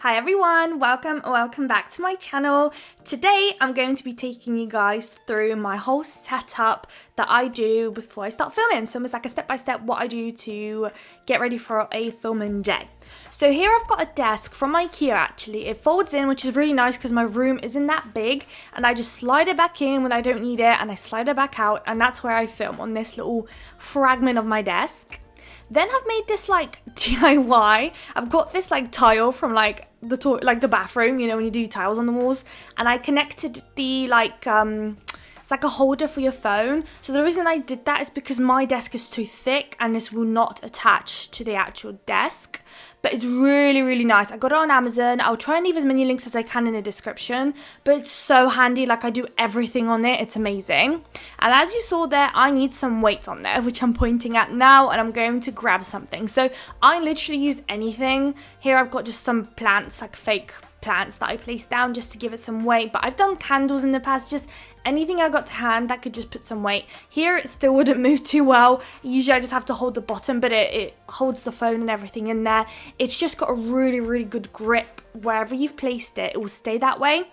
Hi everyone, welcome back to my channel. Today I'm going to be taking you guys through my whole setup that I do before I start filming. So almost like a step-by-step what I do to get ready for a filming day. So here I've got a desk from IKEA actually. It folds in, which is really nice because my room isn't that big, and I just slide it back in when I don't need it and I slide it back out, and that's where I film, on this little fragment of my desk. Then I've made this like DIY. I've got this like tile from like the bathroom, you know, when you do tiles on the walls, and I connected the it's like a holder for your phone. So the reason I did that is because my desk is too thick and this will not attach to the actual desk. But it's really, really nice. I got it on Amazon. I'll try and leave as many links as I can in the description. But it's so handy. Like, I do everything on it. It's amazing. And as you saw there, I need some weight on there, which I'm pointing at now. And I'm going to grab something. So I literally use anything. Here I've got just some plants, like fake plants that I placed down just to give it some weight. But I've done candles in the past, just anything I got to hand that could just put some weight. Here it still wouldn't move too well. Usually I just have to hold the bottom, but it holds the phone and everything in there. It's just got a really, really good grip. Wherever you've placed it, it will stay that way.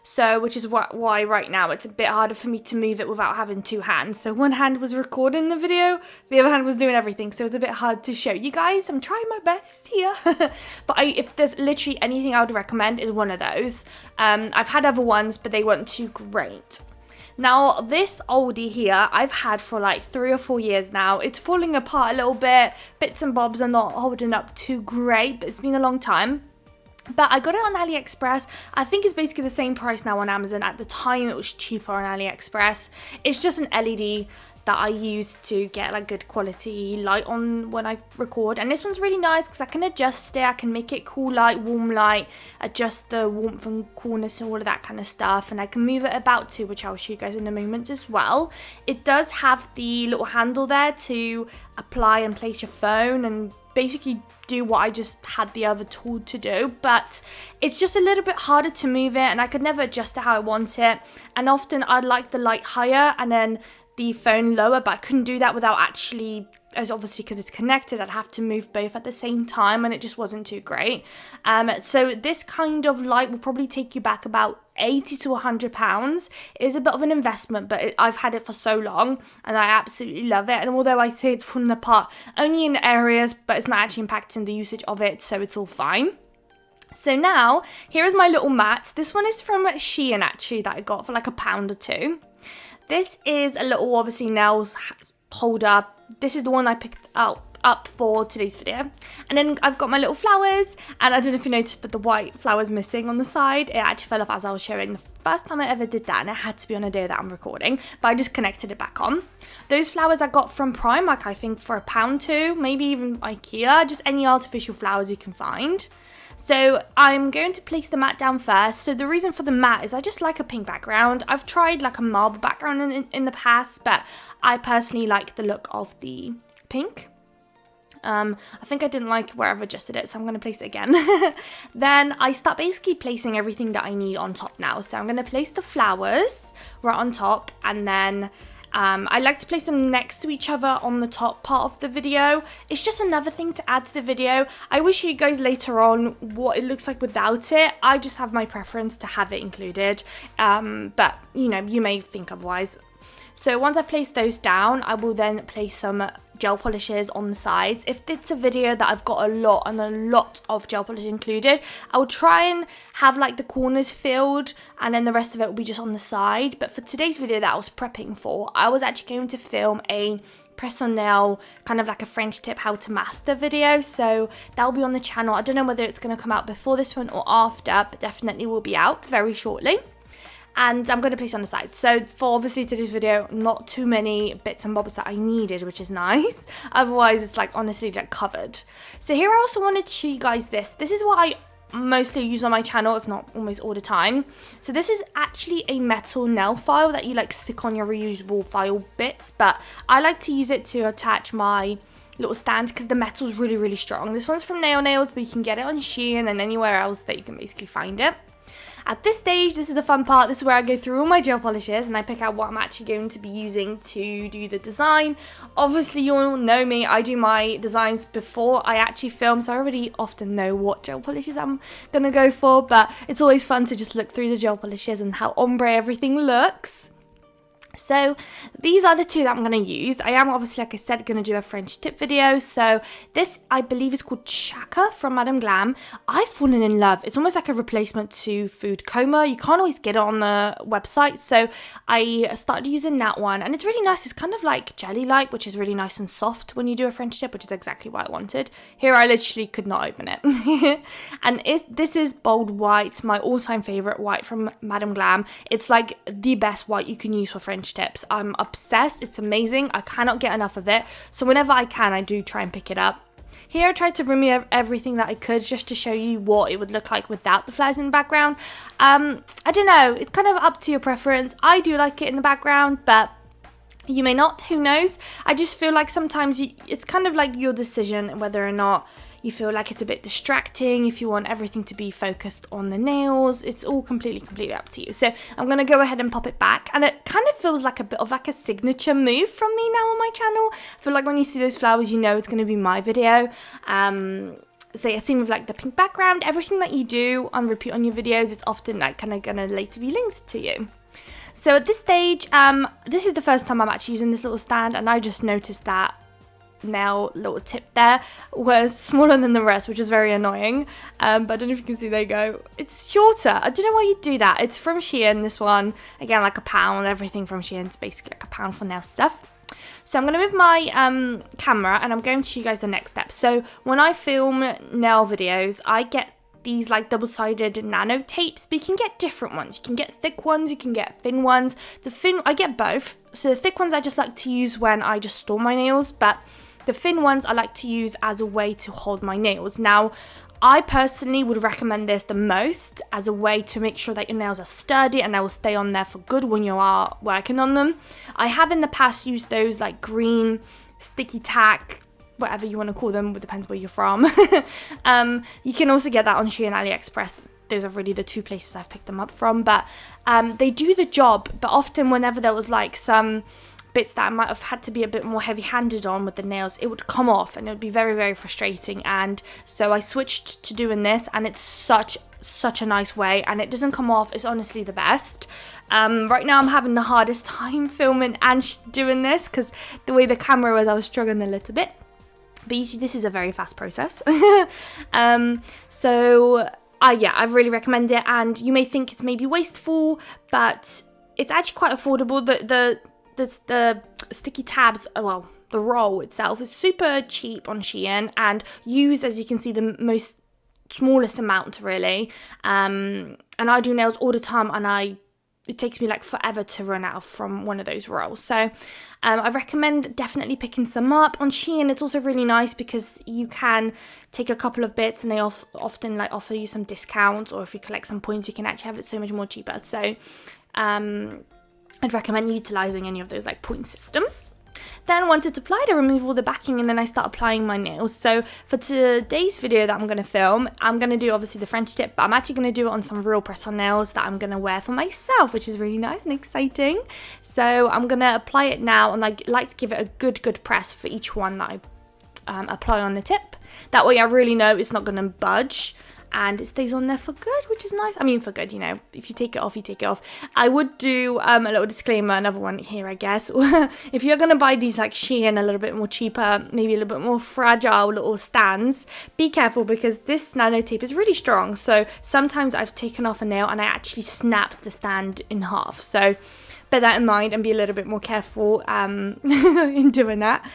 So, which is why right now it's a bit harder for me to move it without having two hands. So one hand was recording the video, the other hand was doing everything. So it's a bit hard to show you guys. I'm trying my best here. But if there's literally anything I would recommend, is one of those. I've had other ones, but they weren't too great. Now, this oldie here, I've had for like 3 or 4 years now. It's falling apart a little bit. Bits and bobs are not holding up too great, but it's been a long time. But I got it on AliExpress. I think it's basically the same price now on Amazon. At the time, it was cheaper on AliExpress. It's just an LED that I use to get like good quality light on when I record. And this one's really nice because I can adjust it. I can make it cool light, warm light, adjust the warmth and coolness and all of that kind of stuff. And I can move it about too, which I'll show you guys in a moment as well. It does have the little handle there to apply and place your phone and basically do what I just had the other tool to do, but it's just a little bit harder to move it, and I could never adjust it how I want it. And often I'd like the light higher and then the phone lower, but I couldn't do that without actually, as obviously because it's connected, I'd have to move both at the same time, and it just wasn't too great. So this kind of light will probably take you back about 80 to 100 pounds. It is a bit of an investment, but I've had it for so long and I absolutely love it. And although I say it's falling apart only in areas, but it's not actually impacting the usage of it, so it's all fine. So now, here is my little mat. This one is from Shein actually, that I got for like £1 or £2. This is a little, obviously, nails holder. This is the one I picked up for today's video. And then I've got my little flowers, and I don't know if you noticed, but the white flower's missing on the side. It actually fell off as I was showing the first time I ever did that, and it had to be on a day that I'm recording, but I just connected it back on. Those flowers I got from Primark, I think, for £1 too, maybe even IKEA, just any artificial flowers you can find. So I'm going to place the mat down first. So the reason for the mat is I just like a pink background. I've tried like a marble background in the past, but I personally like the look of the pink. I think I didn't like where I've adjusted it, so I'm going to place it again. Then I start basically placing everything that I need on top now. So I'm going to place the flowers right on top, and then I like to place them next to each other on the top part of the video. It's just another thing to add to the video. I will show you guys later on what it looks like without it. I just have my preference to have it included, but you know, you may think otherwise. So once I've placed those down, I will then place some gel polishes on the sides. If it's a video that I've got a lot of gel polish included, I will try and have like the corners filled, and then the rest of it will be just on the side. But for today's video that I was prepping for, I was actually going to film a press-on-nail, kind of like a French tip how to master video, so that will be on the channel. I don't know whether it's going to come out before this one or after, but definitely will be out very shortly. And I'm going to place on the side. So for obviously today's video, not too many bits and bobs that I needed, which is nice. Otherwise, it's like honestly like covered. So here I also wanted to show you guys this. This is what I mostly use on my channel, if not almost all the time. So this is actually a metal nail file that you like stick on your reusable file bits. But I like to use it to attach my little stand because the metal's really, really strong. This one's from Nails, but you can get it on Shein and anywhere else that you can basically find it. at this stage, this is the fun part. This is where I go through all my gel polishes and I pick out what I'm actually going to be using to do the design. Obviously, you all know me. I do my designs before I actually film, so I already often know what gel polishes I'm going to go for, but it's always fun to just look through the gel polishes and how ombre everything looks. So these are the two that I'm going to use. I am obviously, like I said, going to do a French tip video. So this, I believe, is called Chaka from Madame Glam. I've fallen in love. It's almost like a replacement to Food Coma. You can't always get it on the website. So I started using that one. And it's really nice. It's kind of like jelly-like, which is really nice and soft when you do a French tip, which is exactly what I wanted. Here, I literally could not open it. And this is Bold White, my all-time favorite white from Madame Glam. It's like the best white you can use for French tips. I'm obsessed. It's amazing. I cannot get enough of it. So whenever I can, I do try and pick it up. Here I tried to remove everything that I could just to show you what it would look like without the flowers in the background. I don't know. It's kind of up to your preference. I do like it in the background, but you may not. Who knows? I just feel like sometimes it's kind of like your decision whether or not you feel like it's a bit distracting, if you want everything to be focused on the nails. It's all completely up to you. So I'm going to go ahead and pop it back. And it kind of feels like a bit of like a signature move from me now on my channel. I feel like when you see those flowers, you know it's going to be my video. So yeah, same with like the pink background. Everything that you do on repeat on your videos, it's often like kind of going to later be linked to you. So at this stage, this is the first time I'm actually using this little stand, and I just noticed that nail little tip there was smaller than the rest, which is very annoying, but I don't know if you can see. There you go, it's shorter. I don't know why you do that. It's from Shein, this one, again, like £1. Everything from Shein is basically like £1 for nail stuff. So I'm going to move my camera and I'm going to show you guys the next step. So when I film nail videos, I get these like double-sided nano tapes, but you can get different ones. You can get thick ones, you can get thin ones. The thin, I get both. So the thick ones I just like to use when I just store my nails, but the thin ones I like to use as a way to hold my nails. Now, I personally would recommend this the most as a way to make sure that your nails are sturdy and they will stay on there for good when you are working on them. I have in the past used those like green sticky tack, whatever you want to call them, it depends where you're from. You can also get that on Shein and AliExpress. Those are really the two places I've picked them up from, but they do the job. But often whenever there was like some bits that I might have had to be a bit more heavy-handed on with the nails, it would come off and it would be very frustrating. And so I switched to doing this, and it's such a nice way, and it doesn't come off. It's honestly the best. Right now I'm having the hardest time filming and doing this because the way the camera was, I was struggling a little bit, but usually this is a very fast process. So I really recommend it. And you may think it's maybe wasteful, but it's actually quite affordable. The sticky tabs, well, the roll itself is super cheap on Shein and used, as you can see, the most smallest amount really. And I do nails all the time, and it takes me like forever to run out from one of those rolls. So I recommend definitely picking some up on Shein. It's also really nice because you can take a couple of bits and they often like offer you some discounts, or if you collect some points, you can actually have it so much more cheaper. So I'd recommend utilizing any of those like point systems. Then once it's applied, I remove all the backing and then I start applying my nails. So for today's video that I'm going to film, I'm going to do obviously the French tip, but I'm actually going to do it on some real press-on nails that I'm going to wear for myself, which is really nice and exciting. So I'm going to apply it now, and I like to give it a good press for each one that I apply on the tip. That way I really know it's not going to budge, and it stays on there for good, which is nice. I mean, for good, you know, if you take it off, you take it off. I would do a little disclaimer, another one here, I guess. If you're going to buy these like Shein a little bit more cheaper, maybe a little bit more fragile little stands, be careful because this nano tape is really strong. So sometimes I've taken off a nail and I actually snapped the stand in half. So bear that in mind and be a little bit more careful in doing that.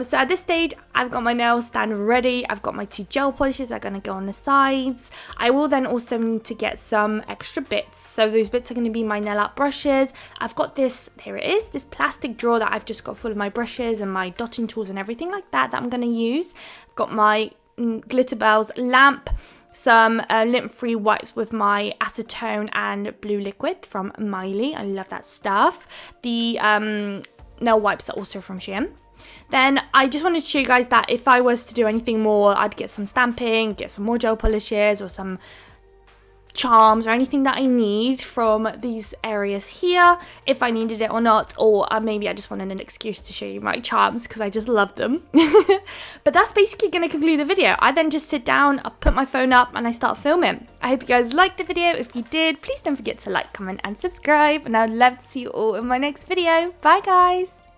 So at this stage, I've got my nail stand ready. I've got my 2 gel polishes that are going to go on the sides. I will then also need to get some extra bits. So those bits are going to be my nail art brushes. I've got this, here it is, this plastic drawer that I've just got full of my brushes and my dotting tools and everything like that I'm going to use. I've got my Glitter Bells lamp, some lint-free wipes with my acetone and blue liquid from Miley. I love that stuff. The nail wipes are also from Shein. Then I just wanted to show you guys that if I was to do anything more, I'd get some stamping, get some more gel polishes or some charms or anything that I need from these areas here, if I needed it or not, or maybe I just wanted an excuse to show you my charms because I just love them. But that's basically going to conclude the video. I then just sit down, I put my phone up and I start filming. I hope you guys liked the video. If you did, please don't forget to like, comment and subscribe, and I'd love to see you all in my next video. Bye guys!